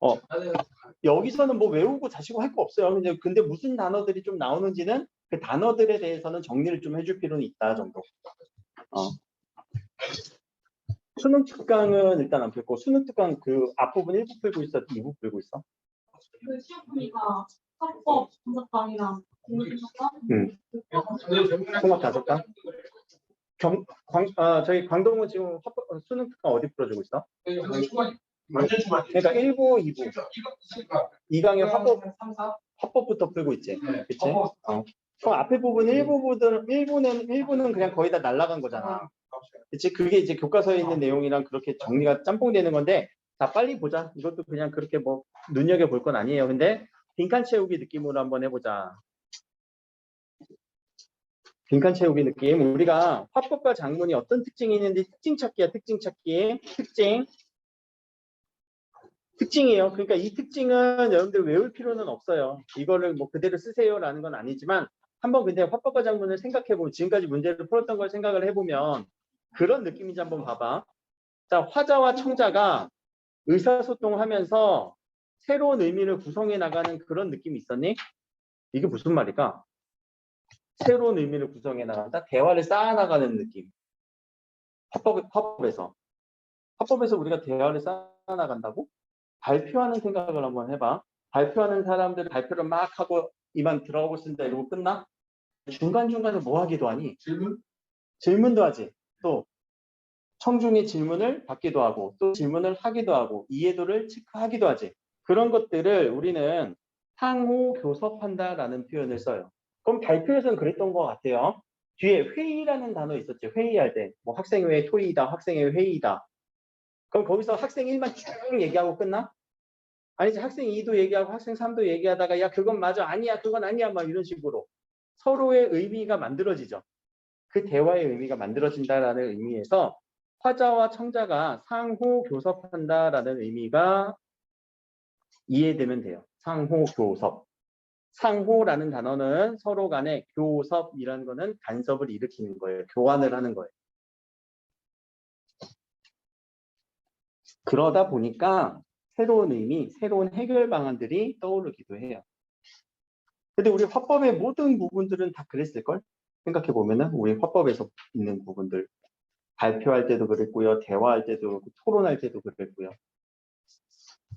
어, 여기서는 뭐 외우고 자시고 할 거 없어요. 근데 무슨 단어들이 좀 나오는지는 그 단어들에 대해서는 정리를 좀 해줄 필요는 있다 정도. 수능 특강은 일단 안 풀고, 수능 특강 그 앞부분 1부 풀고 있어, 2부 풀고 있어? 그 시험이가 합법 분석강이랑 공부분석강? 통합 5강? 저희 광동은 지금 수능 특강 어디 풀어주고 있어? 완전 초반. 그러니까 1부, 2부. 2강의 합법부터 풀고 있지. 그치? 그럼 앞에 부분 1부는 그냥 거의 다 날라간 거잖아. 그치? 그게 이제 교과서에 있는 내용이랑 그렇게 정리가 짬뽕되는 건데, 자, 빨리 보자. 이것도 그냥 그렇게 뭐, 눈여겨볼 건 아니에요. 근데, 빈칸 채우기 느낌으로 한번 해보자. 빈칸 채우기 느낌. 우리가 화법과 작문이 어떤 특징이 있는지 특징 찾기야, 특징 찾기. 특징이에요. 그러니까 이 특징은 여러분들 외울 필요는 없어요. 이거를 뭐 그대로 쓰세요라는 건 아니지만, 한번 근데 화법과 작문을 생각해보면, 지금까지 문제를 풀었던 걸 생각을 해보면, 그런 느낌인지 한번 봐봐. 자, 화자와 청자가 의사소통을 하면서 새로운 의미를 구성해 나가는 그런 느낌이 있었니? 이게 무슨 말일까? 새로운 의미를 구성해 나간다? 대화를 쌓아나가는 느낌. 화법에서 우리가 대화를 쌓아나간다고? 발표하는 생각을 한번 해봐. 발표하는 사람들 발표를 막 하고 이만 들어가고 쓴다 이러고 끝나? 중간중간에 뭐 하기도 하니? 질문도 하지. 또 청중의 질문을 받기도 하고 또 질문을 하기도 하고 이해도를 체크하기도 하지. 그런 것들을 우리는 상호 교섭한다라는 표현을 써요. 그럼 발표에서는 그랬던 것 같아요. 뒤에 회의라는 단어 있었지. 회의할 때 뭐 학생회 토의다, 학생회 회의다. 그럼 거기서 학생 1만 쭉 얘기하고 끝나? 아니지, 학생 2도 얘기하고 학생 3도 얘기하다가 야 그건 맞아, 아니야, 그건 아니야 막 이런 식으로 서로의 의미가 만들어지죠. 그 대화의 의미가 만들어진다라는 의미에서 화자와 청자가 상호 교섭한다라는 의미가 이해되면 돼요. 상호 교섭. 상호라는 단어는 서로 간에, 교섭이라는 거는 간섭을 일으키는 거예요. 교환을 하는 거예요. 그러다 보니까 새로운 의미, 새로운 해결 방안들이 떠오르기도 해요. 근데 우리 화법의 모든 부분들은 다 그랬을걸? 생각해보면은 우리 화법에서 있는 부분들. 발표할 때도 그랬고요. 대화할 때도 그렇고, 토론할 때도 그랬고요.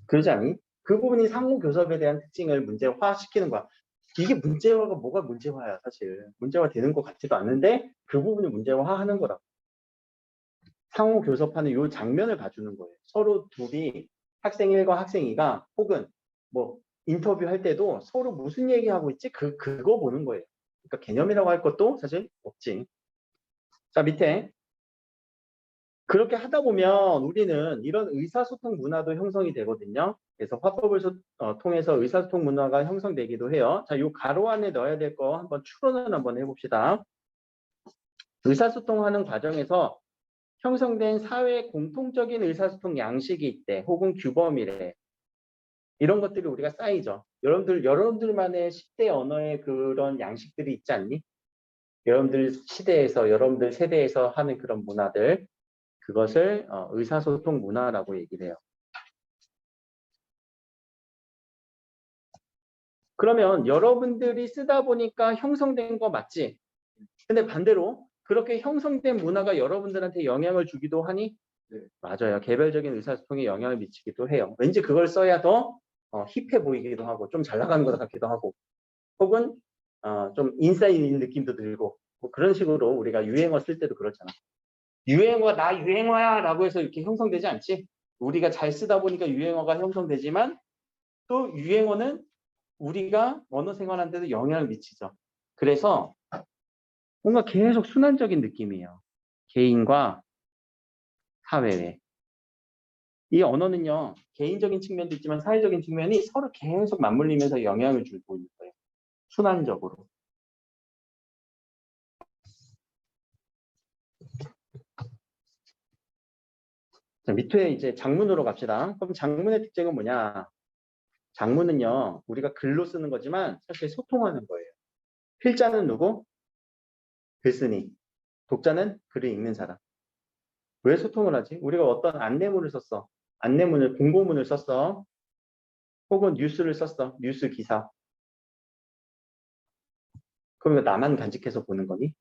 그러지 않니? 그 부분이 상호 교섭에 대한 특징을 문제화시키는 거야. 이게 문제화가 뭐가 문제화야 사실. 문제화 되는 것 같지도 않는데 그 부분을 문제화하는 거라고. 상호 교섭하는 이 장면을 봐주는 거예요. 서로 둘이 학생 1과 학생 2가 혹은 뭐 인터뷰할 때도 서로 무슨 얘기하고 있지? 그거 보는 거예요. 그러니까 개념이라고 할 것도 사실 없지. 자, 밑에 그렇게 하다 보면 우리는 이런 의사소통 문화도 형성이 되거든요. 그래서 화법을 통해서 의사소통 문화가 형성되기도 해요. 자, 요 가로 안에 넣어야 될 거 한번 추론을 한번 해봅시다. 의사소통하는 과정에서 형성된 사회의 공통적인 의사소통 양식이 있대, 혹은 규범이래. 이런 것들이 우리가 쌓이죠. 여러분들만의 10대 언어의 그런 양식들이 있지 않니? 여러분들 시대에서, 여러분들 세대에서 하는 그런 문화들. 그것을 의사소통 문화라고 얘기를 해요. 그러면 여러분들이 쓰다 보니까 형성된 거 맞지? 근데 반대로 그렇게 형성된 문화가 여러분들한테 영향을 주기도 하니? 네. 맞아요. 개별적인 의사소통에 영향을 미치기도 해요. 왠지 그걸 써야 더 힙해 보이기도 하고 좀 잘 나가는 것 같기도 하고 혹은 좀 인싸인 느낌도 들고 뭐 그런 식으로 우리가 유행어 쓸 때도 그렇잖아. 유행어 나 유행어야 라고 해서 이렇게 형성되지 않지? 우리가 잘 쓰다 보니까 유행어가 형성되지만 또 유행어는 우리가 언어 생활하는데도 영향을 미치죠. 그래서 뭔가 계속 순환적인 느낌이에요. 개인과 사회에. 이 언어는요, 개인적인 측면도 있지만 사회적인 측면이 서로 계속 맞물리면서 영향을 주고 있는 거예요. 순환적으로. 자, 밑에 이제 장문으로 갑시다. 그럼 장문의 특징은 뭐냐? 장문은요, 우리가 글로 쓰는 거지만 사실 소통하는 거예요. 필자는 누구? 글쓴이. 독자는 글을 읽는 사람. 왜 소통을 하지? 우리가 어떤 안내문을 썼어. 안내문을, 공고문을 썼어. 혹은 뉴스를 썼어. 뉴스 기사. 그럼 이거 나만 간직해서 보는 거니?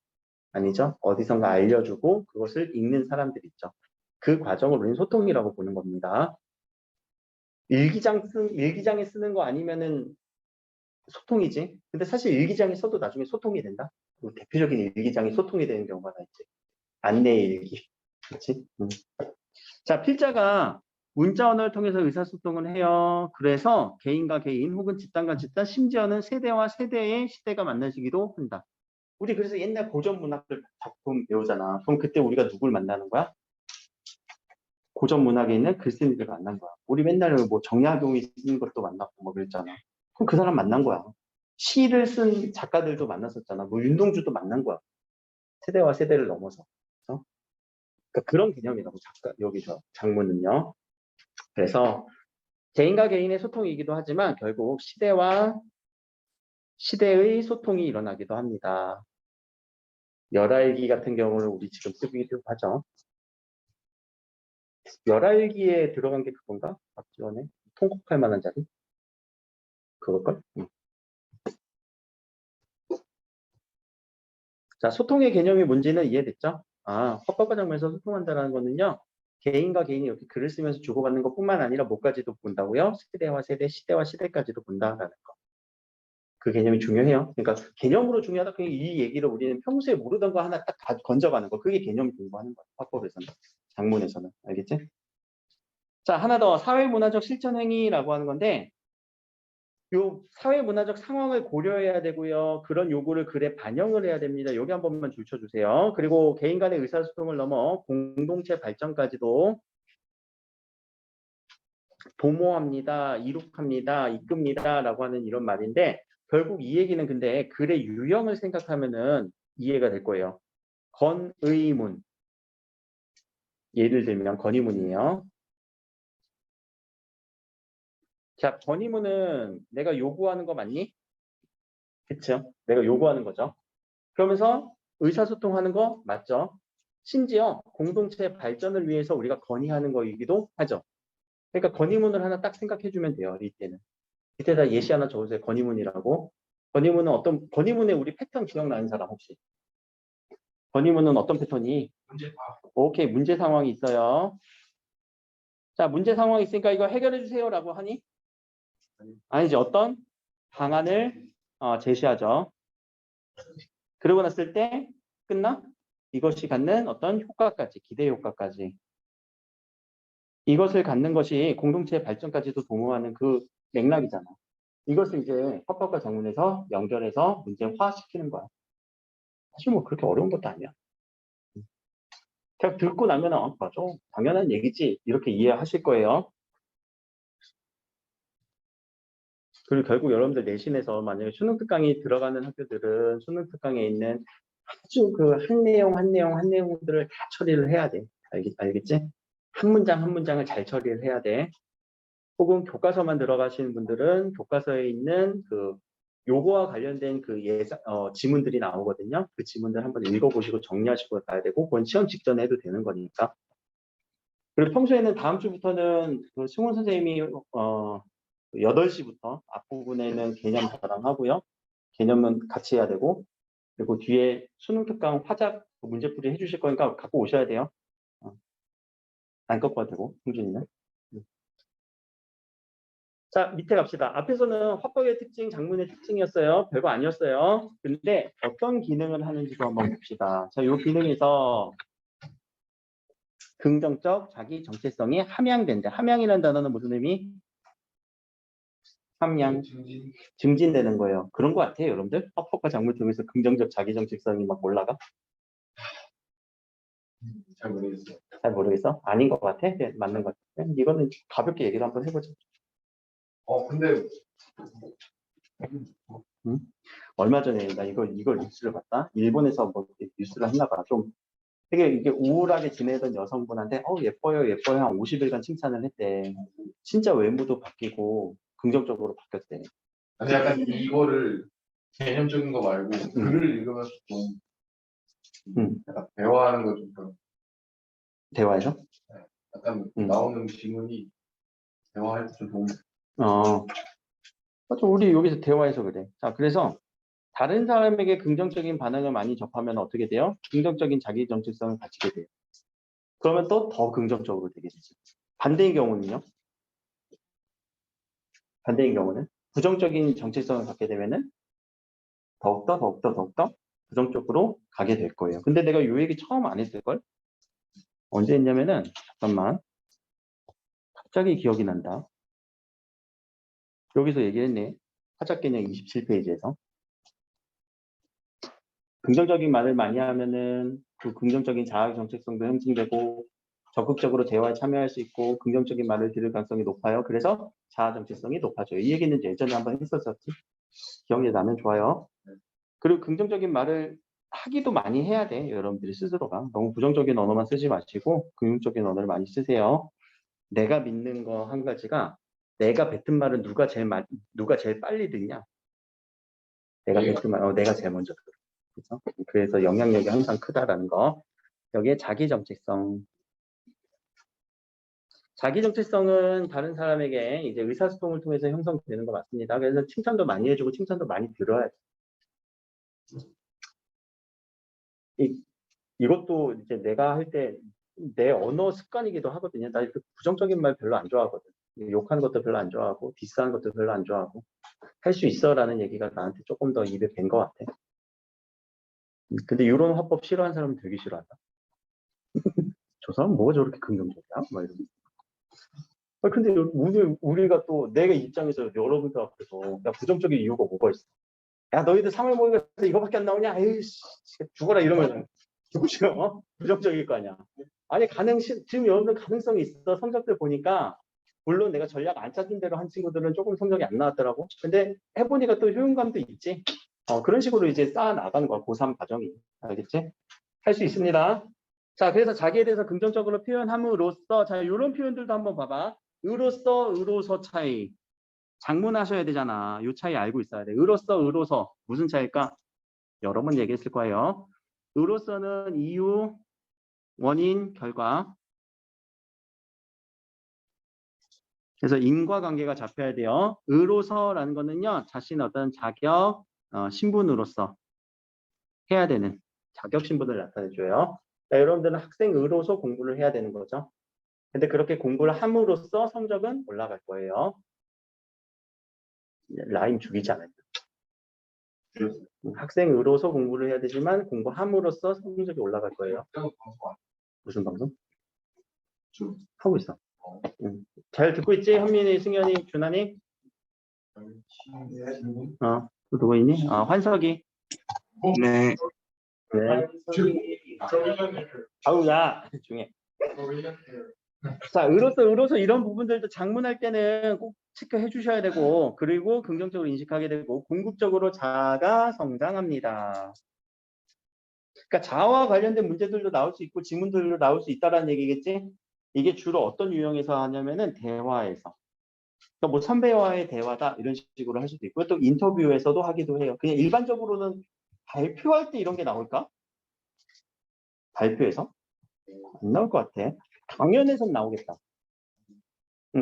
아니죠. 어디선가 알려주고 그것을 읽는 사람들 있죠. 그 과정을 우리는 소통이라고 보는 겁니다. 일기장에 쓰는 거 아니면은 소통이지. 근데 사실 일기장에 써도 나중에 소통이 된다. 대표적인 일기장이 소통이 되는 경우가 다 있지. 안내 일기. 그렇지? 자, 필자가 문자 언어를 통해서 의사소통을 해요. 그래서 개인과 개인 혹은 집단과 집단, 심지어는 세대와 세대의 시대가 만나시기도 한다. 우리 그래서 옛날 고전 문학들 작품 배우잖아. 그럼 그때 우리가 누굴 만나는 거야? 고전 문학에 있는 글쓴이들 만난 거야. 우리 맨날 뭐 정약용이 쓴 것도 만났고 뭐 그랬잖아. 그럼 그 사람 만난 거야. 시를 쓴 작가들도 만났었잖아. 뭐 윤동주도 만난 거야. 세대와 세대를 넘어서. 그래서 그러니까 그런 개념이라고 여기서 장문은요. 그래서 개인과 개인의 소통이기도 하지만 결국 시대와 시대의 소통이 일어나기도 합니다. 열알기 같은 경우를 우리 지금 쓰기도 하죠. 열알기에 들어간 게 그건가? 박지원의 통곡할 만한 자리? 그걸걸? 자, 소통의 개념이 뭔지는 이해됐죠? 헌법과 장면에서 소통한다는 거는요. 개인과 개인이 이렇게 글을 쓰면서 주고받는 것뿐만 아니라 뭐까지도 본다고요? 세대와 세대, 시대와 시대까지도 본다라는 거. 그 개념이 중요해요. 그러니까 개념으로 중요하다. 이 얘기를 우리는 평소에 모르던 거 하나 딱 건져가는 거. 그게 개념 공부하는 거예요. 헌법에서는. 장문에서는. 알겠지? 자, 하나 더. 사회문화적 실천 행위라고 하는 건데 요 사회문화적 상황을 고려해야 되고요. 그런 요구를 글에 반영을 해야 됩니다. 여기 한 번만 줄 쳐주세요. 그리고 개인 간의 의사소통을 넘어 공동체 발전까지도 도모합니다. 이룩합니다. 이끕니다. 라고 하는 이런 말인데 결국 이 얘기는 근데 글의 유형을 생각하면은 이해가 될 거예요. 건의문. 예를 들면 건의문이에요. 자, 건의문은 내가 요구하는 거 맞니? 그쵸? 내가 요구하는 거죠. 그러면서 의사소통하는 거 맞죠? 심지어 공동체 발전을 위해서 우리가 건의하는 거이기도 하죠. 그러니까 건의문을 하나 딱 생각해주면 돼요. 이때는. 이때다 예시 하나 적으세요. 건의문이라고. 건의문의 우리 패턴 기억나는 사람 혹시? 건의문은 어떤 패턴이? 문제 봐. 오케이, 문제 상황이 있어요. 자, 문제 상황이 있으니까 이거 해결해 주세요라고 하니? 아니지, 어떤 방안을 제시하죠. 그러고 났을 때 끝나? 이것이 갖는 어떤 효과까지, 기대 효과까지. 이것을 갖는 것이 공동체의 발전까지도 도모하는 그 맥락이잖아. 이것을 이제 헌법과 정문에서 연결해서 문제화시키는 거야. 사실 뭐 그렇게 어려운 것도 아니야. 그냥 듣고 나면 맞아. 당연한 얘기지. 이렇게 이해하실 거예요. 그리고 결국 여러분들 내신에서 만약에 수능 특강이 들어가는 학교들은 수능 특강에 있는 아주 그 한 내용 한 내용 한 내용들을 다 처리를 해야 돼. 알겠지? 한 문장 한 문장을 잘 처리를 해야 돼. 혹은 교과서만 들어가시는 분들은 교과서에 있는 그 요거와 관련된 그 지문들이 나오거든요. 그 지문들 한번 읽어보시고 정리하시고 가야 되고, 그건 시험 직전에 해도 되는 거니까. 그리고 평소에는 다음 주부터는 그 승훈 선생님이 8시부터 앞부분에는 개념 자랑하고요. 개념은 같이 해야 되고, 그리고 뒤에 수능 특강 화작 문제풀이 해주실 거니까 갖고 오셔야 돼요. 안 갖고 와도 되고, 홍준이는. 자, 밑에 갑시다. 앞에서는 화법의 특징, 장문의 특징이었어요. 별거 아니었어요. 근데 어떤 기능을 하는지도 한번 봅시다. 자, 이 기능에서 긍정적 자기 정체성이 함양된다. 함양이라는 단어는 무슨 의미? 함양, 증진되는 거예요. 그런 것 같아요, 여러분들. 화법과 장문 통해서 긍정적 자기 정체성이 막 올라가? 잘 모르겠어요. 잘 모르겠어? 아닌 것 같아? 네, 맞는 것 같아. 이거는 가볍게 얘기를 한번 해보자. 근데 응? 얼마 전에 나 이걸 뉴스를 봤다. 일본에서 뭐 뉴스를 했나 봐. 좀 되게 이게 우울하게 지내던 여성분한테 예뻐요 예뻐요 한 50일간 칭찬을 했대. 진짜 외모도 바뀌고 긍정적으로 바뀌었대. 아니 약간 이거를 개념적인 거 말고 글을 읽으면서 좀 약간 대화하는 거 좀 대화에서? 약간 음. 나오는 질문이 대화할 때 좀 도움. 맞아, 우리 여기서 대화해서 그래. 자, 그래서 다른 사람에게 긍정적인 반응을 많이 접하면 어떻게 돼요? 긍정적인 자기 정체성을 가지게 돼요. 그러면 또 더 긍정적으로 되게 되지. 반대의 경우는요? 반대의 경우는 부정적인 정체성을 갖게 되면은 더욱더 부정적으로 가게 될 거예요. 근데 내가 이 얘기 처음 안 했을걸? 언제 했냐면은, 잠깐만. 갑자기 기억이 난다. 여기서 얘기했네. 화작 개념 27페이지에서. 긍정적인 말을 많이 하면은 그 긍정적인 자아 정체성도 형성되고 적극적으로 대화에 참여할 수 있고 긍정적인 말을 들을 가능성이 높아요. 그래서 자아 정체성이 높아져요. 이 얘기는 예전에 한번 했었었지. 기억이 나면 좋아요. 그리고 긍정적인 말을 하기도 많이 해야 돼. 여러분들이 스스로가. 너무 부정적인 언어만 쓰지 마시고 긍정적인 언어를 많이 쓰세요. 내가 믿는 거 한 가지가 내가 뱉은 말은 누가 제일 빨리 듣냐? 내가 뱉은 말, 내가 제일 먼저 들어. 그래서, 그래서 영향력이 항상 크다라는 거. 여기에 자기 정체성. 자기 정체성은 다른 사람에게 이제 의사소통을 통해서 형성되는 거 맞습니다. 그래서 칭찬도 많이 해주고 칭찬도 많이 들어야 돼. 이것도 이제 내가 할 때 내 언어 습관이기도 하거든요. 나 그 부정적인 말 별로 안 좋아하거든. 욕하는 것도 별로 안 좋아하고 디스하는 것도 별로 안 좋아하고 할 수 있어라는 얘기가 나한테 조금 더 입에 밴 것 같아. 근데 이런 화법 싫어하는 사람은 되게 싫어한다. 저 사람 뭐가 저렇게 긍정적이야? 막 이러고. 근데 우리가 또 내가 입장에서 여러분들 앞에서 야 부정적인 이유가 뭐가 있어? 야 너희들 3월 모의고사 이거밖에 안 나오냐? 에이씨 죽어라 이러면 누구 싫어? 부정적일 거 아니야. 아니 지금 여러분들 가능성이 있어. 성적들 보니까 물론 내가 전략 안 짰던 대로 한 친구들은 조금 성적이 안 나왔더라고. 근데 해보니까 또 효용감도 있지. 그런 식으로 이제 쌓아 나가는 거야. 고3 과정이. 알겠지? 할 수 있습니다. 자, 그래서 자기에 대해서 긍정적으로 표현함으로써, 자, 이런 표현들도 한번 봐봐. 의로서, 의로서 차이. 장문하셔야 되잖아. 이 차이 알고 있어야 돼. 의로서, 의로서. 무슨 차이일까? 여러 번 얘기했을 거예요. 의로서는 이유, 원인, 결과. 그래서 인과관계가 잡혀야 돼요. 의로서라는 거는요. 자신의 어떤 자격, 신분으로서 해야 되는 자격 신분을 나타내줘요. 자, 여러분들은 학생 의로서 공부를 해야 되는 거죠. 근데 그렇게 공부를 함으로써 성적은 올라갈 거예요. 라임 죽이지 않아요. 학생 의로서 공부를 해야 되지만 공부함으로써 성적이 올라갈 거예요. 무슨 방송? 하고 있어. 잘 듣고 있지? 현민이, 승현이, 준환이? 또 누구 있니? 환석이. 네. 네. 아우, 야, 중에. 자, 의로서 이런 부분들도 장문할 때는 꼭 체크해 주셔야 되고, 그리고 긍정적으로 인식하게 되고, 궁극적으로 자아가 성장합니다. 그러니까 자아와 관련된 문제들도 나올 수 있고, 지문들도 나올 수 있다라는 얘기겠지? 이게 주로 어떤 유형에서 하냐면은 대화에서. 그러니까 뭐 선배와의 대화다 이런 식으로 할 수도 있고, 또 인터뷰에서도 하기도 해요. 그냥 일반적으로는 발표할 때 이런 게 나올까? 발표에서? 안 나올 것 같아. 강연에선 나오겠다.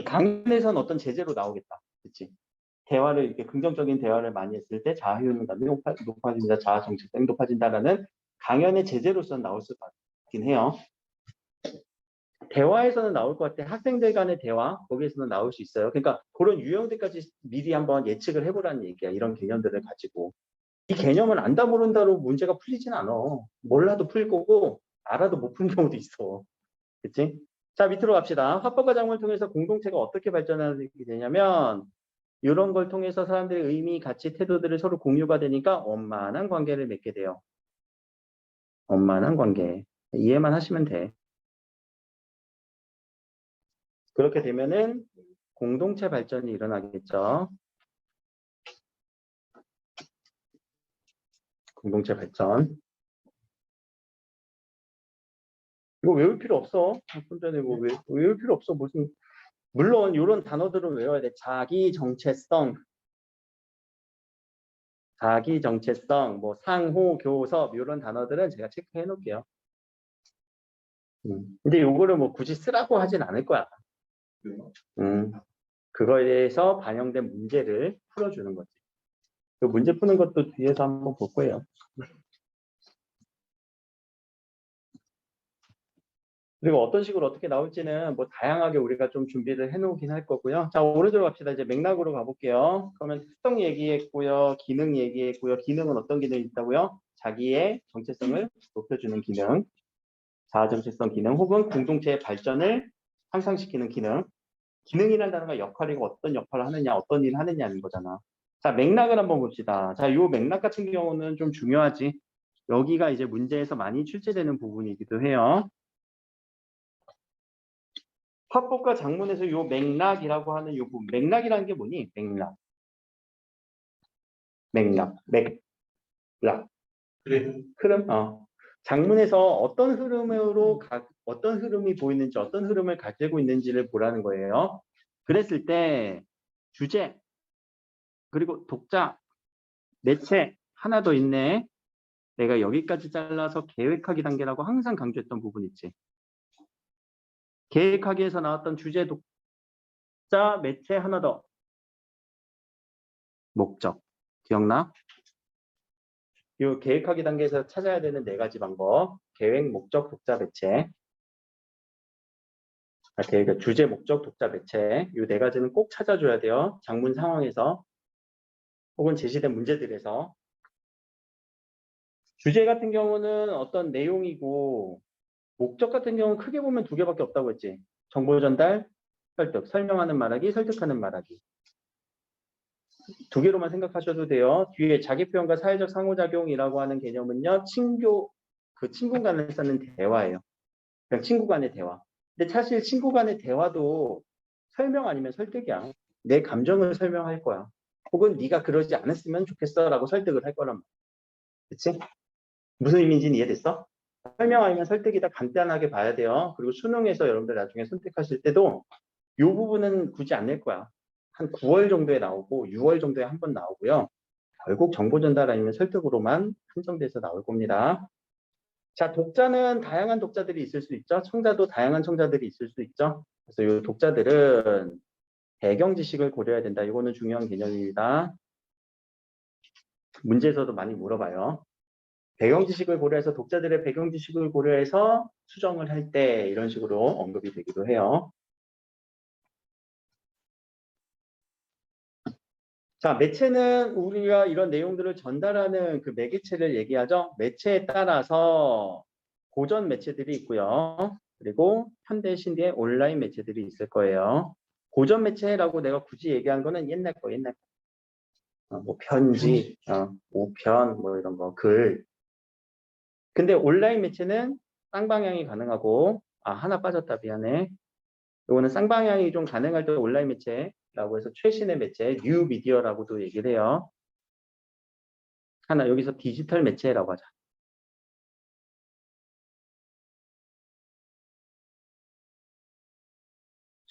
강연에선 어떤 제재로 나오겠다. 그치? 대화를 이렇게 긍정적인 대화를 많이 했을 때 자아 효능감이 높아진다, 자아 정체성이 높아진다라는 강연의 제재로서는 나올 수 있긴 해요. 대화에서는 나올 것 같아. 학생들 간의 대화, 거기에서는 나올 수 있어요. 그러니까 그런 유형들까지 미리 한번 예측을 해보라는 얘기야. 이런 개념들을 가지고. 이 개념을 안다 모른다로 문제가 풀리진 않아. 몰라도 풀 거고 알아도 못 푸는 경우도 있어. 그치? 자, 밑으로 갑시다. 화법과 작품을 통해서 공동체가 어떻게 발전하게 되냐면 이런 걸 통해서 사람들의 의미, 가치, 태도들을 서로 공유가 되니까 원만한 관계를 맺게 돼요. 원만한 관계. 이해만 하시면 돼. 그렇게 되면은 공동체 발전이 일어나겠죠. 공동체 발전. 이거 외울 필요 없어. 혼자 내고 외울 필요 없어. 물론 이런 단어들은 외워야 돼. 자기 정체성, 뭐 상호, 교섭 이런 단어들은 제가 체크해 놓을게요. 근데 요거를 뭐 굳이 쓰라고 하진 않을 거야. 그거에 대해서 반영된 문제를 풀어주는 거지. 그 문제 푸는 것도 뒤에서 한번 볼 거예요. 그리고 어떤 식으로 어떻게 나올지는 뭐 다양하게 우리가 좀 준비를 해놓긴 할 거고요. 자, 오른쪽으로 갑시다. 이제 맥락으로 가볼게요. 그러면 특성 얘기했고요. 기능 얘기했고요. 기능은 어떤 기능이 있다고요? 자기의 정체성을 높여주는 기능, 자아 정체성 기능, 혹은 공동체의 발전을 향상시키는 기능. 기능이라는 단어가 역할이고 어떤 역할을 하느냐, 어떤 일을 하느냐는 거잖아. 자, 맥락을 한번 봅시다. 자, 요 맥락 같은 경우는 좀 중요하지. 여기가 이제 문제에서 많이 출제되는 부분이기도 해요. 화법과 작문에서 요 맥락이라고 하는 요 부분. 맥락이라는 게 뭐니? 맥락. 맥락. 그래. 흐름. 장문에서 어떤 흐름으로 어떤 흐름이 보이는지, 어떤 흐름을 가지고 있는지를 보라는 거예요. 그랬을 때 주제, 그리고 독자, 매체 하나 더 있네. 내가 여기까지 잘라서 계획하기 단계라고 항상 강조했던 부분 있지. 계획하기에서 나왔던 주제, 독자, 매체 하나 더. 목적. 기억나? 이 계획하기 단계에서 찾아야 되는 4가지 방법. 계획, 목적, 독자, 매체. 계획, 주제, 목적, 독자, 매체. 이 4가지는 꼭 찾아줘야 돼요. 장문 상황에서 혹은 제시된 문제들에서. 주제 같은 경우는 어떤 내용이고, 목적 같은 경우는 크게 보면 2개밖에 없다고 했지. 정보 전달, 설득. 설명하는 말하기, 설득하는 말하기. 2개로만 생각하셔도 돼요. 뒤에 자기 표현과 사회적 상호작용이라고 하는 개념은요, 친구 간에 쓰는 대화예요. 그냥 친구 간의 대화. 근데 사실 친구 간의 대화도 설명 아니면 설득이야. 내 감정을 설명할 거야. 혹은 네가 그러지 않았으면 좋겠어라고 설득을 할 거란 말이야. 그치? 무슨 의미인지는 이해됐어? 설명 아니면 설득이다. 간단하게 봐야 돼요. 그리고 수능에서 여러분들 나중에 선택하실 때도 이 부분은 굳이 안 낼 거야. 한 9월 정도에 나오고 6월 정도에 한 번 나오고요. 결국 정보 전달 아니면 설득으로만 한정돼서 나올 겁니다. 자, 독자는 다양한 독자들이 있을 수 있죠. 청자도 다양한 청자들이 있을 수 있죠. 그래서 이 독자들은 배경 지식을 고려해야 된다. 이거는 중요한 개념입니다. 문제에서도 많이 물어봐요. 배경 지식을 고려해서 독자들의 배경 지식을 고려해서 수정을 할 때 이런 식으로 언급이 되기도 해요. 자, 매체는 우리가 이런 내용들을 전달하는 그 매개체를 얘기하죠. 매체에 따라서 고전 매체들이 있고요. 그리고 현대 신기의 온라인 매체들이 있을 거예요. 고전 매체라고 내가 굳이 얘기한 거는 옛날 거. 뭐 편지, 우편, 뭐 이런 거, 글. 근데 온라인 매체는 쌍방향이 가능하고, 하나 빠졌다, 미안해. 이거는 쌍방향이 좀 가능할 때 온라인 매체라고 해서 최신의 매체, 뉴 미디어라고도 얘기를 해요. 하나, 여기서 디지털 매체라고 하자.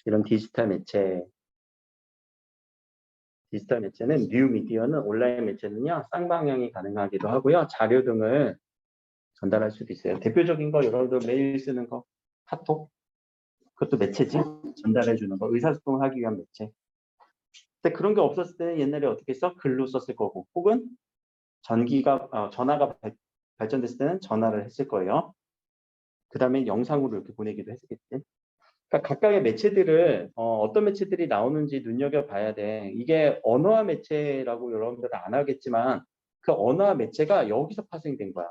이런 디지털 매체는 뉴 미디어는 온라인 매체는요, 쌍방향이 가능하기도 하고요. 자료 등을 전달할 수도 있어요. 대표적인 거 여러분들 메일 쓰는 거, 카톡, 그것도 매체지. 전달해 주는 거, 의사소통을 하기 위한 매체. 근데 그런 게 없었을 때는 옛날에 어떻게 써? 글로 썼을 거고, 혹은 전화가 발전됐을 때는 전화를 했을 거예요. 그 다음에 영상으로 이렇게 보내기도 했겠지. 그러니까 각각의 매체들을 어떤 매체들이 나오는지 눈여겨봐야 돼. 이게 언어화 매체라고 여러분들은 안 하겠지만 그 언어화 매체가 여기서 파생된 거야.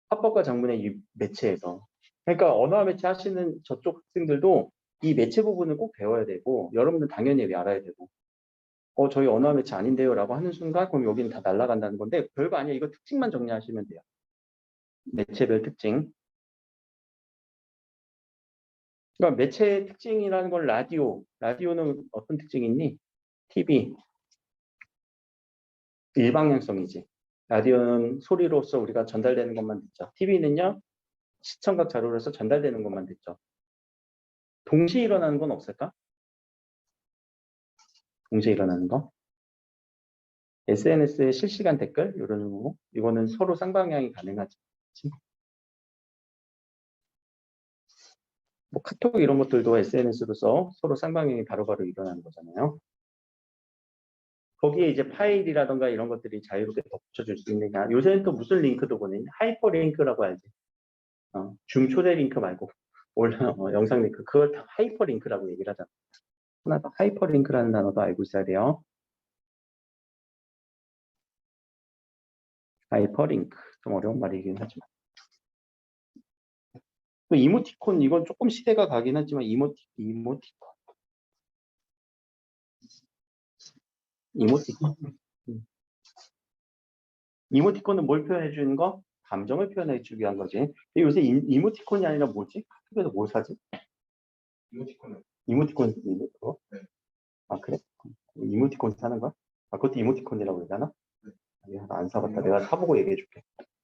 화법과 장문의 이 매체에서. 그러니까 언어화 매체 하시는 저쪽 학생들도 이 매체 부분을 꼭 배워야 되고 여러분들 당연히 알아야 되고 저희 언어화 매체 아닌데요 라고 하는 순간 그럼 여기는 다 날아간다는 건데 별거 아니에요. 이거 특징만 정리하시면 돼요. 매체별 특징. 그러니까 매체의 특징이라는 건 라디오는 어떤 특징이 있니? TV, 일방향성이지. 라디오는 소리로서 우리가 전달되는 것만 듣죠. TV는요, 시청각 자료로서 전달되는 것만 듣죠. 동시에 일어나는 건 없을까? 동시에 일어나는 거? SNS의 실시간 댓글, 이런 거. 이거는 서로 쌍방향이 가능하지. 뭐 카톡 이런 것들도 SNS로서 서로 쌍방향이 바로바로 일어나는 거잖아요. 거기에 이제 파일이라던가 이런 것들이 자유롭게 덧붙여줄 수 있느냐. 요새는 또 무슨 링크도 보내냐. 하이퍼링크라고 알지. 줌 초대 링크 말고 영상 링크. 그걸 다 하이퍼링크라고 얘기를 하잖아. 하나 더 하이퍼링크라는 단어도 알고 있어야 돼요. 하이퍼링크. 좀 어려운 말이긴 하지만. 또 이모티콘, 이건 조금 시대가 가긴 하지만 이모티콘. 이모티콘은 뭘 표현해 주는 거? 감정을 표현해 주기 위한 거지. 근데 요새 이모티콘이 아니라 뭐지? 카톡에서 뭘 사지? 이모티콘은 이모티콘 그거? 네. 아 그래? 이모티콘 사는 거야? 아 그것도 이모티콘이라고 그러잖아? 안 사봤다. 내가 사보고 얘기해 줄게.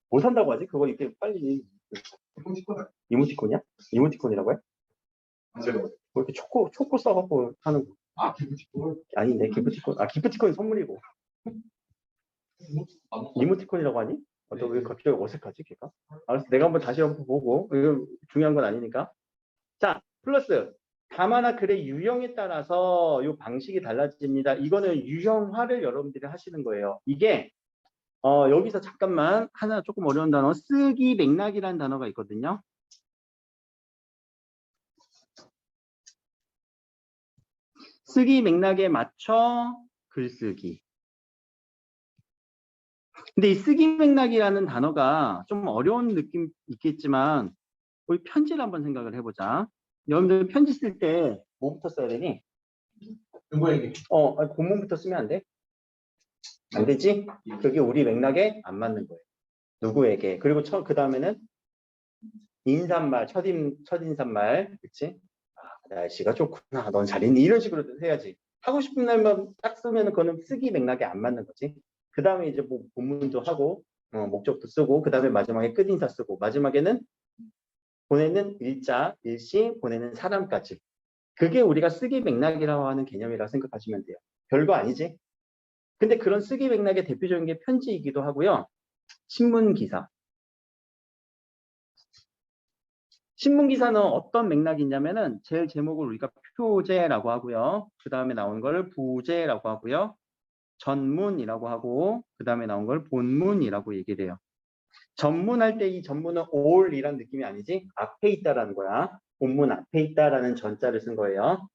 뭐 산다고 하지? 그거 이렇게 빨리 이모티콘은 이모티콘이야? 이모티콘이라고 해? 맞아요. 뭐 이렇게 초코 써갖고 하는 거. 아 기프티콘 아닌데 기프티콘. 아 기프티콘 선물이고 이모티콘이라고 하니? 너 왜 갑자기 어색하지 걔가? 알았어. 내가 한번 다시 한번 보고 이거 중요한 건 아니니까. 자 플러스 담화나 글의 유형에 따라서 이 방식이 달라집니다. 이거는 유형화를 여러분들이 하시는 거예요. 이게 여기서 잠깐만 하나 조금 어려운 단어 쓰기 맥락이라는 단어가 있거든요. 쓰기 맥락에 맞춰 글쓰기. 근데 이 쓰기 맥락이라는 단어가 좀 어려운 느낌 있겠지만 우리 편지를 한번 생각을 해보자. 여러분들 편지 쓸 때 뭐부터 써야 되니? 누구에게? 아니, 본문부터 쓰면 안 돼? 안 되지? 그게 우리 맥락에 안 맞는 거예요. 누구에게? 그리고 그 다음에는 인사말, 첫인사말, 그치? 날씨가 좋구나. 넌 잘 있니? 이런 식으로 해야지. 하고 싶은 날만 딱 쓰면 그거는 쓰기 맥락에 안 맞는 거지. 그 다음에 이제 뭐 본문도 하고, 목적도 쓰고, 그 다음에 마지막에 끝인사 쓰고, 마지막에는 보내는 일자, 일시, 보내는 사람까지. 그게 우리가 쓰기 맥락이라고 하는 개념이라고 생각하시면 돼요. 별거 아니지? 근데 그런 쓰기 맥락의 대표적인 게 편지이기도 하고요. 신문기사. 신문기사는 어떤 맥락이냐면은 제일 제목을 우리가 표제라고 하고요. 그 다음에 나온 걸 부제라고 하고요. 전문이라고 하고 그 다음에 나온 걸 본문이라고 얘기를 해요. 전문할 때 이 전문은 all이란 느낌이 아니지? 앞에 있다라는 거야. 본문 앞에 있다라는 전자를 쓴 거예요.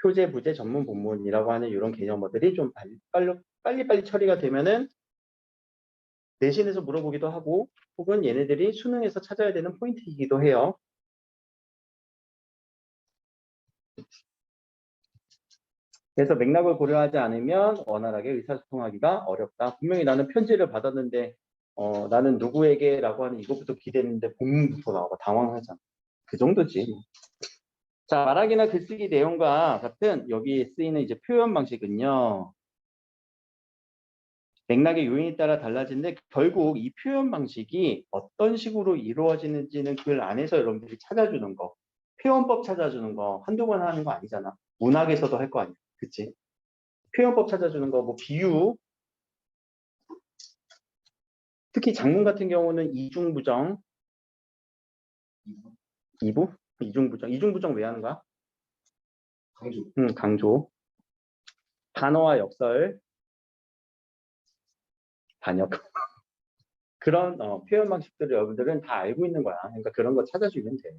표제, 부제, 전문, 본문이라고 하는 이런 개념어들이 좀 빨리빨리 처리가 되면은 내신에서 물어보기도 하고 혹은 얘네들이 수능에서 찾아야 되는 포인트이기도 해요. 그래서 맥락을 고려하지 않으면 원활하게 의사소통하기가 어렵다. 분명히 나는 편지를 받았는데 나는 누구에게라고 하는 이것부터 기대했는데 본문부터 나와봐 당황하잖아. 그 정도지. 자, 말하기나 글쓰기 내용과 같은 여기 쓰이는 이제 표현 방식은요. 맥락의 요인에 따라 달라지는데 결국 이 표현 방식이 어떤 식으로 이루어지는지는 글 안에서 여러분들이 찾아주는 거. 표현법 찾아주는 거 한두 번 하는 거 아니잖아. 문학에서도 할 거 아니야. 그치? 표현법 찾아주는 거, 뭐 비유. 특히 장문 같은 경우는 이중부정. 이부? 이중부정. 이중부정 왜 하는 거야? 강조. 강조. 단어와 역설. 단역. 그런 표현 방식들을 여러분들은 다 알고 있는 거야. 그러니까 그런 거 찾아주면 돼.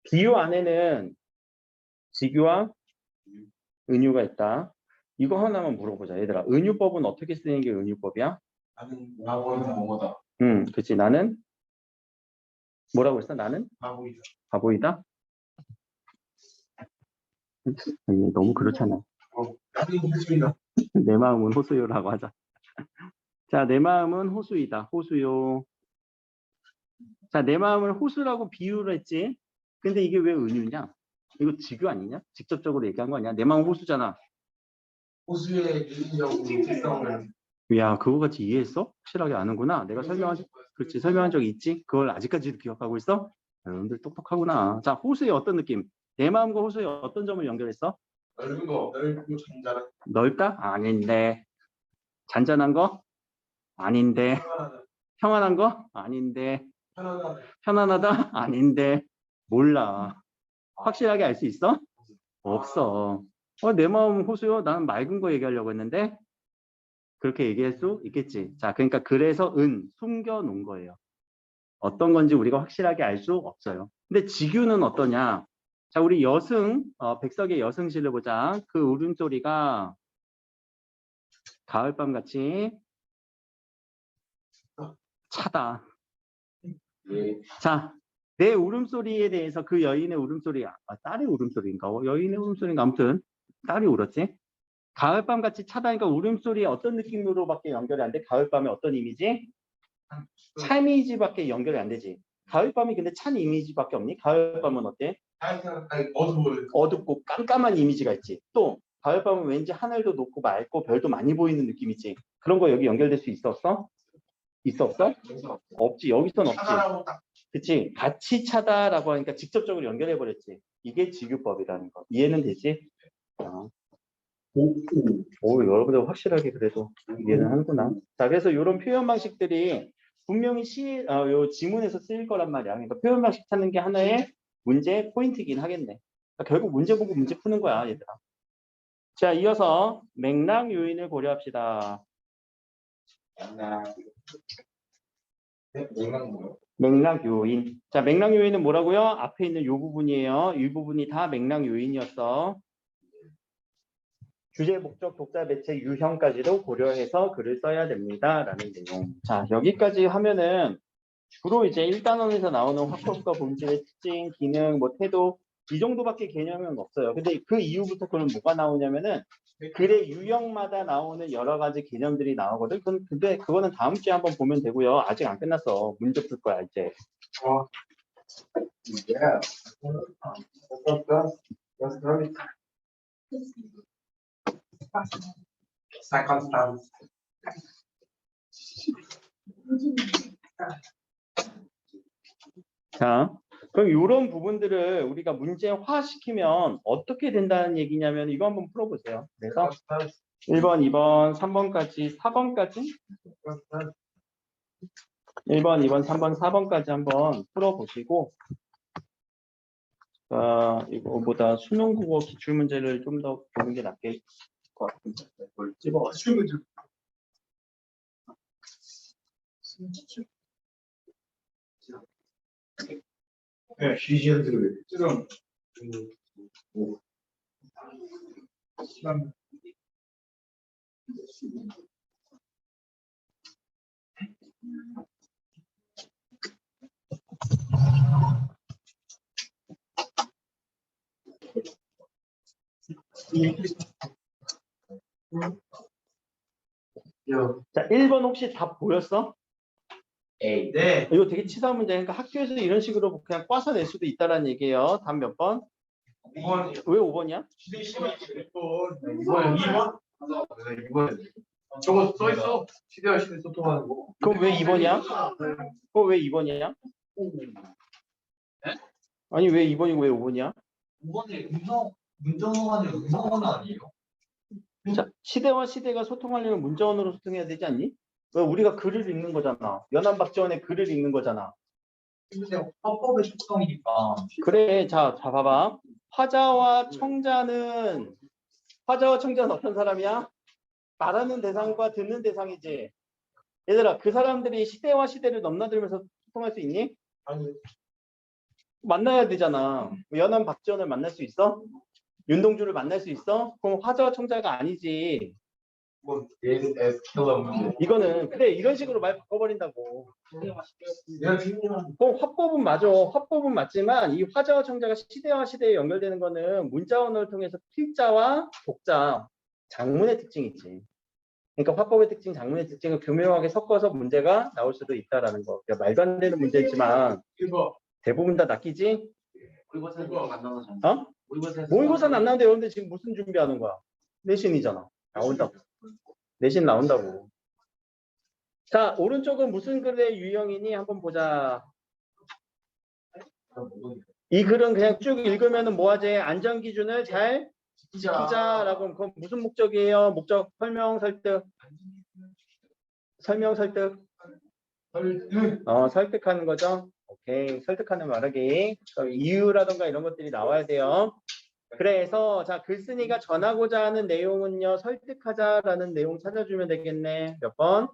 비유 안에는 직유와 은유가 있다. 이거 하나만 물어보자. 얘들아. 은유법은 어떻게 쓰는 게 은유법이야? 나는 뭐뭐다. 그치. 나는 뭐라고 했어? 나는 바보이다. 바보이다? 아니, 너무 그렇잖아. 나는 호수이다. 내 마음은 호수요라고 하자. 자, 내 마음은 호수이다. 호수요. 자, 내 마음을 호수라고 비유를 했지. 근데 이게 왜 은유냐? 이거 직유 아니냐? 직접적으로 얘기한 거 아니야? 내 마음 호수잖아. 호수의 인위적인 특성을 야, 그거 같이 이해했어? 확실하게 아는구나. 내가 설명한 적이 있지? 그걸 아직까지도 기억하고 있어? 여러분들 똑똑하구나. 자, 호수의 어떤 느낌? 내 마음과 호수의 어떤 점을 연결했어? 넓은 거, 넓고 잔잔한 넓다? 아닌데. 잔잔한 거? 아닌데. 편안하다. 평안한 거? 아닌데. 편안하다. 편안하다? 아닌데. 몰라. 확실하게 알 수 있어? 없어. 내 마음 호수요. 나는 맑은 거 얘기하려고 했는데 그렇게 얘기할 수 있겠지. 자, 그러니까 그래서 숨겨 놓은 거예요. 어떤 건지 우리가 확실하게 알 수 없어요. 근데 지규는 어떠냐? 자, 우리 백석의 여승시를 보자. 그 울음소리가 가을밤 같이 차다. 자, 내 울음소리에 대해서 그 여인의 울음소리, 딸의 울음소리인가? 여인의 울음소리인가? 아무튼 딸이 울었지. 가을밤 같이 차다니까 울음소리에 어떤 느낌으로밖에 연결이 안 돼? 가을밤에 어떤 이미지? 찬 이미지밖에 연결이 안 되지. 가을밤이 근데 찬 이미지밖에 없니? 가을밤은 어때? 어둡고 깜깜한 이미지가 있지. 또 가을밤은 왠지 하늘도 높고 맑고 별도 많이 보이는 느낌이지. 그런 거 여기 연결될 수 있었어? 있었어? 없지. 여기서는 없지. 그치? 같이 차다라고 하니까 직접적으로 연결해 버렸지. 이게 지규법이라는 거. 이해는 되지? 오, 여러분들 확실하게 그래도 이해는 하는구나. 자, 그래서 이런 표현 방식들이 분명히 요 지문에서 쓰일 거란 말이야. 그러니까 표현 방식 찾는 게 하나의 문제 포인트이긴 하겠네. 그러니까 결국 문제 보고 문제 푸는 거야, 얘들아. 자, 이어서 맥락 요인을 고려합시다. 맥락 요인. 자, 맥락 요인은 뭐라고요? 앞에 있는 요 부분이에요. 이 부분이 다 맥락 요인이었어. 주제, 목적, 독자, 매체, 유형까지도 고려해서 글을 써야 됩니다. 라는 내용. 자, 여기까지 하면은 주로 이제 1단원에서 나오는 화법과 본질의 특징, 기능, 태도 이 정도밖에 개념은 없어요. 근데 그 이후부터 그럼 뭐가 나오냐면은 글의 유형마다 나오는 여러 가지 개념들이 나오거든. 근데 그거는 다음 주에 한번 보면 되고요. 아직 안 끝났어. 문제 풀 거야, 이제. 자, 그럼 이런 부분들을 우리가 문제화시키면 어떻게 된다는 얘기냐면 이거 한번 풀어보세요. 그래서 1번, 2번, 3번까지, 4번까지 1번, 2번, 3번, 4번까지 한번 풀어보시고 이거보다 수능국어 기출문제를 좀 더 보는 게 낫겠을 것 같은데 뭘 집어 수능문제 네, 시즌들을 지금 시간 자, 1번 혹시 다 보였어? 네. 이거 되게 치사한 문제니까 학교에서 이런 식으로 그냥 꽈서 낼 수도 있다는 얘기예요. 답 몇 번? 5번. 왜 5번이야? 2번? 2번. 저거 써있어. 시대와 시대 소통하는 거. 그럼 왜 2번이야? 그거 왜 2번이야? 아니 왜 2번이고 왜 5번이야? 5번이 문정어가 아니라 음성어는 아니에요? 자, 시대와 시대가 소통하려면 문자언어로 소통해야 되지 않니? 왜 우리가 글을 읽는 거잖아. 연안박지원의 글을 읽는 거잖아. 근데 화법의 속성이니까. 그래, 자 봐봐. 화자와 청자는 어떤 사람이야? 말하는 대상과 듣는 대상이지. 얘들아, 그 사람들이 시대와 시대를 넘나들면서 소통할 수 있니? 아니. 만나야 되잖아. 연안 박지원을 만날 수 있어? 윤동주를 만날 수 있어? 그럼 화자와 청자가 아니지. 이거는 그래 이런 식으로 말 바꿔버린다고. 그럼 화법은 맞아. 화법은 맞지만 이 화자와 청자가 시대와 시대에 연결되는 거는 문자 언어를 통해서 필자와 독자, 장문의 특징이지. 그러니까 화법의 특징, 장문의 특징을 교묘하게 섞어서 문제가 나올 수도 있다라는 거. 그러니까 말도 안 되는 문제지만 대부분 다 낚이지. 모의고사는 안 나오잖아. 어? 모의고사는 안 나오는데 여러분들 지금 무슨 준비하는 거야? 내신이잖아. 나온다고. 내신 나온다고. 자, 오른쪽은 무슨 글의 유형이니? 한번 보자. 이 글은 그냥 쭉 읽으면 뭐하지? 안전 기준을 잘 지키자라고 하면 그건 무슨 목적이에요? 목적, 설명, 설득. 설명, 설득. 설득하는 거죠. 오케이. 설득하는 말하기. 이유라던가 이런 것들이 나와야 돼요. 그래서 자, 글쓴이가 전하고자 하는 내용은요. 설득하자라는 내용 찾아주면 되겠네. 몇 번?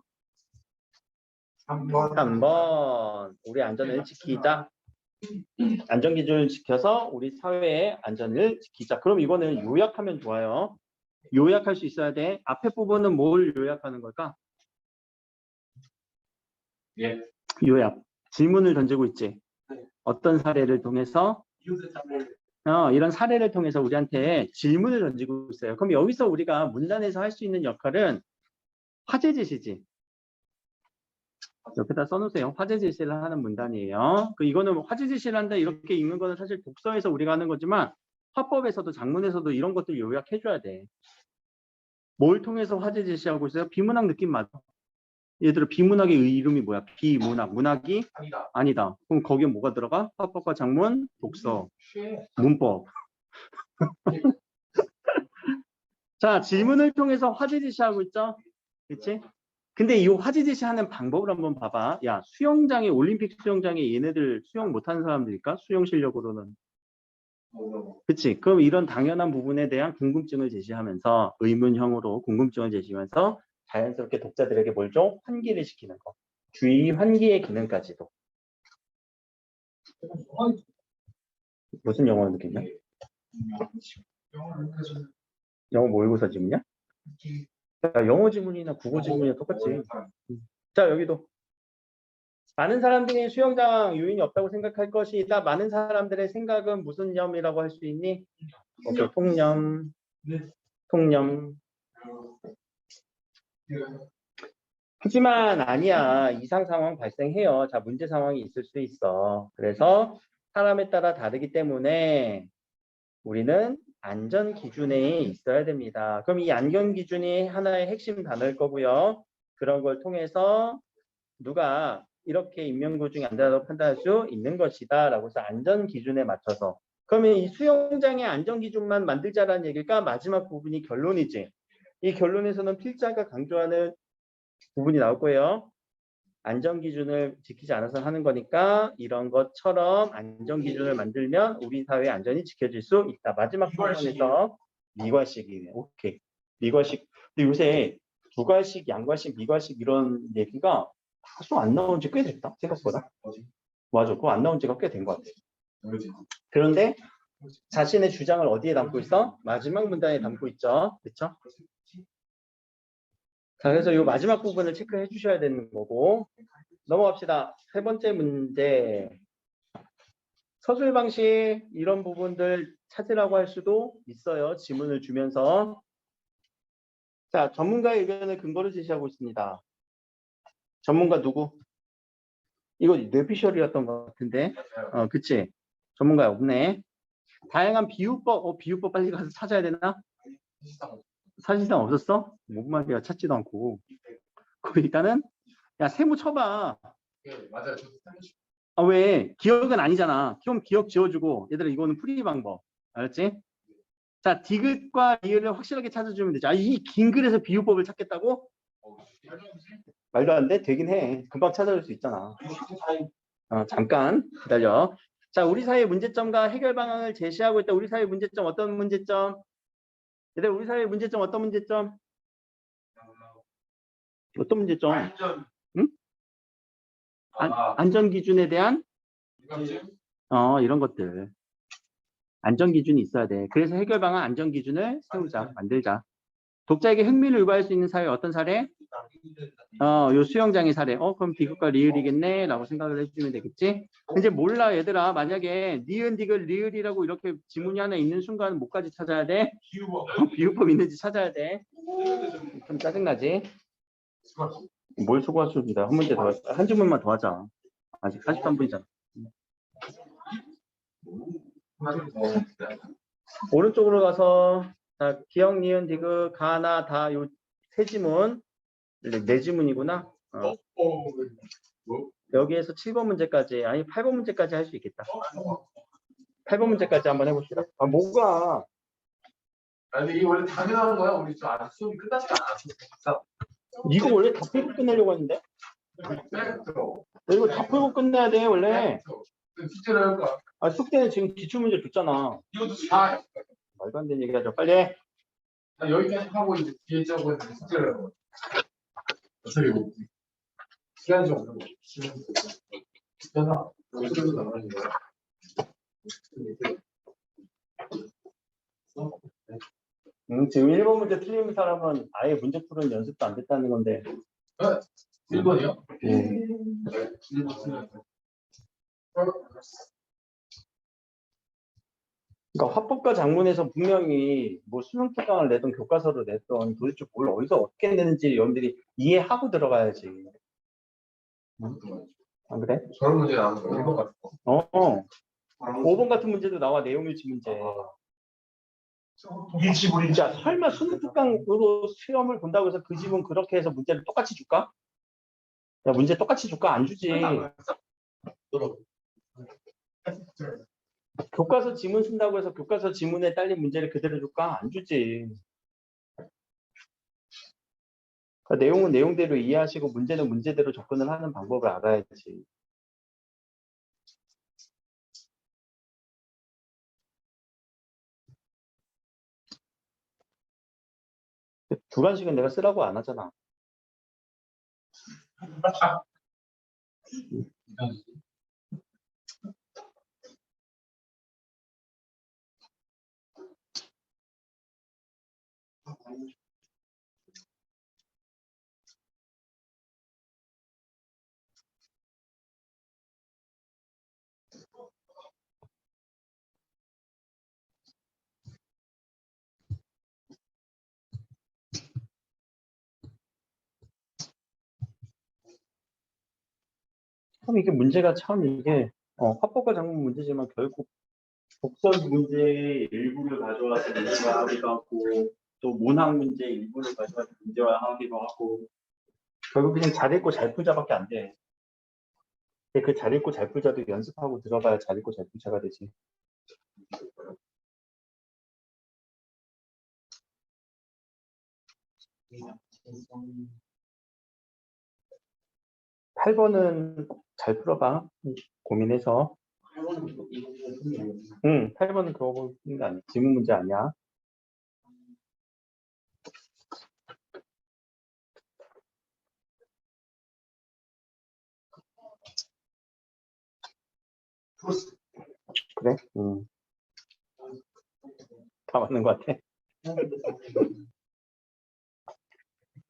3번. 3번. 우리 안전을 지키자. 안전기준을 지켜서 우리 사회의 안전을 지키자. 그럼 이거는 요약하면 좋아요. 요약할 수 있어야 돼. 앞에 부분은 뭘 요약하는 걸까? 예. 요약. 질문을 던지고 있지. 어떤 사례를 통해서 이런 사례를 통해서 우리한테 질문을 던지고 있어요. 그럼 여기서 우리가 문단에서 할 수 있는 역할은 화제 제시지. 옆에다 써놓으세요. 화제 제시를 하는 문단이에요. 이거는 화제 제시를 한다 이렇게 읽는 거는 사실 독서에서 우리가 하는 거지만 화법에서도 작문에서도 이런 것들 요약해줘야 돼. 뭘 통해서 화제 제시하고 있어요? 비문학 느낌 맞아. 얘들아 비문학의 이름이 뭐야? 비문학. 문학이 아니다. 아니다. 그럼 거기에 뭐가 들어가? 화법과 작문, 독서, 문법. 자, 질문을 통해서 화제 제시하고 있죠? 그치? 근데 이 화제 제시하는 방법을 한번 봐봐. 야, 수영장에, 올림픽 수영장에 얘네들 수영 못하는 사람들일까? 수영 실력으로는. 그치? 그럼 이런 당연한 부분에 대한 궁금증을 제시하면서 의문형으로 궁금증을 제시하면서 자연스럽게 독자들에게 뭘 줘? 환기를 시키는 거. 주의 환기의 기능까지도. 무슨 영어 느낌이야? 영어 모의고사 지문이야? 야, 영어 지문이나 국어 지문이나 똑같지. 자, 여기도. 많은 사람들이 수영장 요인이 없다고 생각할 것이다. 많은 사람들의 생각은 무슨 념이라고 할 수 있니? 오케이, 통념. 통념. 하지만 아니야. 이상 상황 발생해요. 자, 문제 상황이 있을 수 있어. 그래서 사람에 따라 다르기 때문에 우리는 안전 기준에 있어야 됩니다. 그럼 이 안전 기준이 하나의 핵심 단어일 거고요. 그런 걸 통해서 누가 이렇게 인명구 중에 안전하다고 판단할 수 있는 것이다 라고 해서 안전 기준에 맞춰서 그러면 이 수영장의 안전 기준만 만들자라는 얘기일까? 마지막 부분이 결론이지. 이 결론에서는 필자가 강조하는 부분이 나올 거예요. 안전 기준을 지키지 않아서 하는 거니까 이런 것처럼 안전 기준을 만들면 우리 사회의 안전이 지켜질 수 있다. 마지막 부분에서 미과식이네. 오케이. 미과식. 근데 요새 두과식, 양과식, 미과식 이런 얘기가 다소 안 나온 지 꽤 됐다. 생각보다. 맞아. 그거 안 나온 지가 꽤 된 것 같아. 그런데 자신의 주장을 어디에 담고 있어? 마지막 문단에 담고 있죠. 그렇죠? 자, 그래서 이 마지막 부분을 체크해 주셔야 되는 거고 넘어갑시다. 세 번째 문제. 서술 방식 이런 부분들 찾으라고 할 수도 있어요. 지문을 주면서. 자, 전문가의 의견을 근거로 제시하고 있습니다. 전문가 누구? 이거 뇌피셜이었던 것 같은데. 그치? 전문가 없네. 다양한 비유법. 비유법 빨리 가서 찾아야 되나? 사실상 없었어? 뭔 말이야. 찾지도 않고. 그러니까는 야, 세모 쳐봐. 네, 맞아요. 아, 왜? 기억은 아니잖아. 그럼 기억 지워주고. 얘들아, 이거는 풀이 방법. 알았지? 자, 디귿과 리을을 확실하게 찾아주면 되죠. 아, 이 긴 글에서 비유법을 찾겠다고? 말도 안 돼? 되긴 해. 금방 찾아줄 수 있잖아. 잠깐 기다려. 자, 우리 사회의 문제점과 해결 방안을 제시하고 있다. 우리 사회의 문제점 어떤 문제점? 얘들아, 우리 사회의 문제점 어떤 문제점? 어떤 문제점? 안전. 응? 안전 기준에 대한 이런 것들. 안전 기준이 있어야 돼. 그래서 해결 방안 안전 기준을 세우자, 만들자. 독자에게 흥미를 유발할 수 있는 사회 어떤 사례? 요 수영장의 사례. 그럼 디귿과 리을이겠네? 라고 생각을 해주면 되겠지? 이제 몰라, 얘들아. 만약에 니은, 디귿, 리을이라고 이렇게 지문이 하나 있는 순간 뭐까지 찾아야 돼? 비유법 있는지 찾아야 돼. 좀 짜증나지? 뭘 수고하십니다. 한 문제 더, 한 질문만 더 하자. 아직 43분이잖아. 오른쪽으로 가서 자, 기억, 니은, 디귿, 가나, 다 요 세 지문 네 지문이구나. 여기에서 7번 문제까지 아니 8번 문제까지 할 수 있겠다. 8번 문제까지 한번 해봅시다. 아 뭐가? 아니 이게 원래 당연한 거야. 우리 좀 아직 수업이 끝나지 않았어. 이거 원래 다 풀고 끝내려고 했는데? 팩트. 이거 다 풀고 끝내야 돼 원래. 숙제를 할까? 아 숙제는 지금 기출문제 줬잖아. 이것도 다 말도 안 되는 얘기하죠. 빨리 해. 여기까지 하고 이제 뒤에 적은 숙제를 하고. 어차피 뭐 시간이 좀 없는 거. 그래서 숙제도 나가는 거야. 지금 1번 문제 틀린 사람은 아예 문제 푸는 연습도 안 됐다는 건데. 1번이요? 네. 1번. 그러니까 화법과 작문에서 분명히 뭐 수능 특강을 내던 교과서를 냈던 도대체 뭘 어디서 어떻게 내는지 여러분들이 이해하고 들어가야지. 안 그래? 저런 문제 나오는 거 1번 같은 거. 5번 같은 문제도 나와. 내용일치 문제. 자, 설마 수능 특강으로 시험을 본다고 해서 그 집은 그렇게 해서 문제를 똑같이 줄까? 야, 문제 똑같이 줄까? 안 주지. 교과서 지문 쓴다고 해서 교과서 지문에 딸린 문제를 그대로 줄까? 안 주지. 그러니까 내용은 내용대로 이해하시고 문제는 문제대로 접근을 하는 방법을 알아야지. 주관식은 내가 쓰라고 안 하잖아. 참 이게 문제가 참 이게 화법과 작문 문제지만 결국 독서 문제의 일부를 가져와서 문제화하기도 하고 또 문학 문제 일부를 가져와서 문제화하기도 하고 결국 그냥 잘 읽고 잘 풀자밖에 안 돼. 근데 그 잘 읽고 잘 풀자도 연습하고 들어가야 잘 읽고 잘 풀자가 되지. 팔 8번은 잘 풀어봐. 고민해서. 8번은 그거 보는 게 아니야. 지문 문제 아니야. 그래? 다 맞는 것 같아.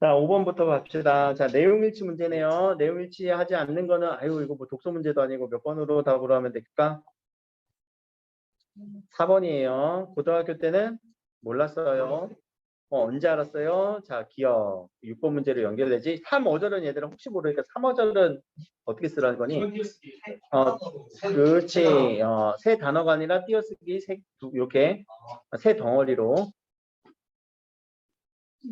자, 5번부터 갑시다. 자, 내용일치 문제네요. 내용일치 하지 않는 거는, 아유, 이거 뭐 독서 문제도 아니고 몇 번으로 답으로 하면 될까? 4번이에요. 고등학교 때는 몰랐어요. 언제 알았어요? 자, 기억. 6번 문제로 연결되지. 3어절은 얘들아 혹시 모르니까 3어절은 어떻게 쓰라는 거니? 그렇지. 세 단어가 아니라 띄어쓰기 이렇게 세 덩어리로.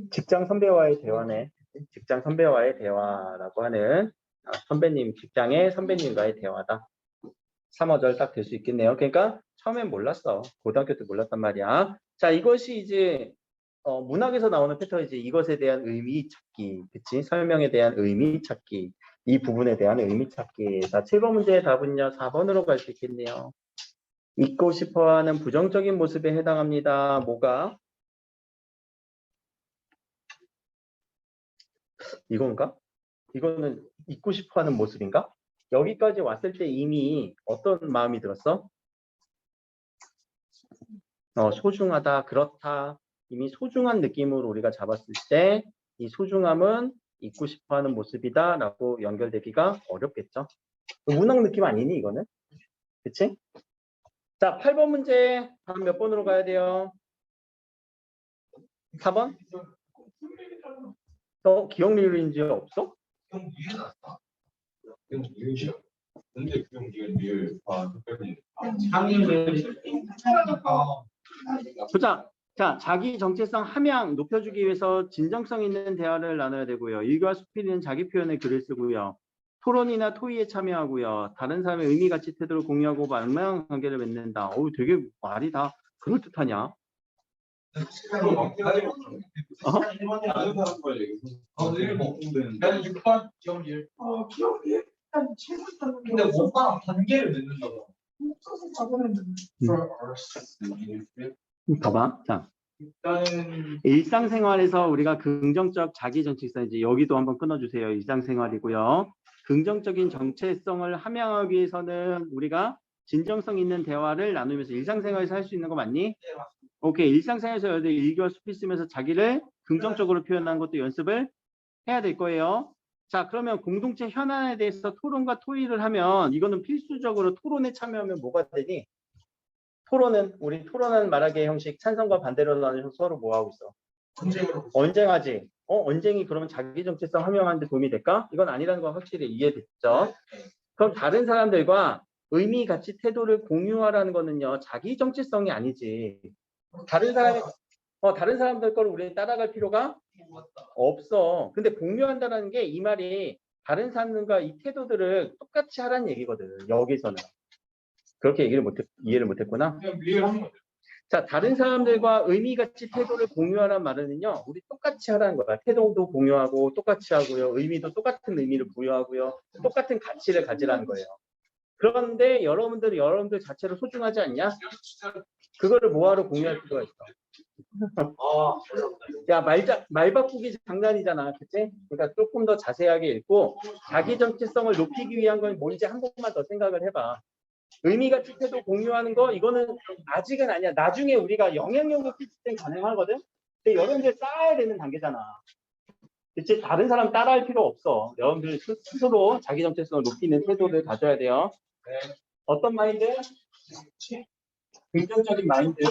직장 선배와의 대화네. 직장 선배와의 대화라고 하는 선배님, 직장의 선배님과의 대화다. 3어절 딱 될 수 있겠네요. 그러니까 처음엔 몰랐어. 고등학교 때 몰랐단 말이야. 자, 이것이 이제 문학에서 나오는 패턴이지. 이것에 대한 의미 찾기. 그치? 설명에 대한 의미 찾기. 이 부분에 대한 의미 찾기. 자, 7번 문제의 답은요. 4번으로 갈 수 있겠네요. 잊고 싶어하는 부정적인 모습에 해당합니다. 뭐가? 이건가? 이거는 잊고 싶어하는 모습인가? 여기까지 왔을 때 이미 어떤 마음이 들었어? 소중하다, 그렇다. 이미 소중한 느낌으로 우리가 잡았을 때 이 소중함은 잊고 싶어하는 모습이다 라고 연결되기가 어렵겠죠. 문학 느낌 아니니 이거는? 그치? 자, 8번 문제 다음 몇 번으로 가야 돼요? 4번? 기억리을인지 없어? 근데 그럼 리을 보자. 자, 자기 정체성 함양 높여주기 위해서 진정성 있는 대화를 나눠야 되고요. 일과 수필이는 자기 표현의 글을 쓰고요. 토론이나 토의에 참여하고요. 다른 사람의 의미, 가치, 태도를 공유하고 말망 관계를 맺는다. 되게 말이 다 그럴듯하냐? 나는 6번 기억 1. 기억이 일단 최고 있다는 근데 5번 단계를 넣는다고. 봐봐. 자, 일단은 일상생활에서 우리가 긍정적 자기정체성 이제 여기도 한번 끊어주세요. 일상생활이고요. 긍정적인 정체성을 함양하기 위해서는 우리가 진정성 있는 대화를 나누면서 일상생활에서 할 수 있는 거 맞니? 오케이. 일상생활에서 여러분들 일기와 수필 쓰면서 자기를 긍정적으로 표현하는 것도 연습을 해야 될 거예요. 자, 그러면 공동체 현안에 대해서 토론과 토의를 하면 이거는 필수적으로 토론에 참여하면 뭐가 되니? 토론은 우리 토론하는 말하기의 형식 찬성과 반대로 나눠서 서로 뭐 하고 있어? 언쟁하지. 언쟁이 그러면 자기 정체성 함양하는 데 도움이 될까? 이건 아니라는 거 확실히 이해됐죠? 그럼 다른 사람들과 의미, 가치, 태도를 공유하라는 거는요. 자기 정체성이 아니지. 다른 사람들 거를 우리는 따라갈 필요가 없어. 근데 공유한다는 게 이 말이 다른 사람들과 이 태도들을 똑같이 하라는 얘기거든. 여기서는. 그렇게 이해를 못했구나. 그냥 이해를 한 거죠. 자, 다른 사람들과 의미, 가치, 태도를 공유하라는 말은요. 우리 똑같이 하라는 거야. 태도도 공유하고 똑같이 하고요. 의미도 똑같은 의미를 부여하고요. 똑같은 가치를 가지라는 거예요. 그런데 여러분들 자체로 소중하지 않냐? 그거를 뭐하러 공유할 필요가 있어? 야, 말 바꾸기 장난이잖아. 그치? 그러니까 조금 더 자세하게 읽고 자기 정체성을 높이기 위한 건 뭔지 한 번만 더 생각을 해봐. 의미, 가치, 태도 공유하는 거 이거는 아직은 아니야. 나중에 우리가 영향력을 끼칠 땐 가능하거든? 근데 여러분들 쌓아야 되는 단계잖아. 그치? 다른 사람 따라할 필요 없어. 여러분들 스스로 자기 정체성을 높이는 태도를 가져야 돼요. 어떤 마인드? 긍정적인 마인드.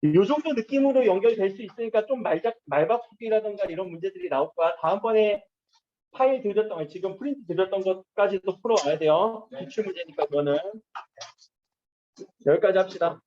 이 정도 느낌으로 연결될 수 있으니까 좀 말 바꾸기라든가 이런 문제들이 나올 거야. 다음번에 파일 드렸던, 지금 프린트 드렸던 것까지도 풀어와야 돼요. 기출 문제니까 그거는. 여기까지 합시다.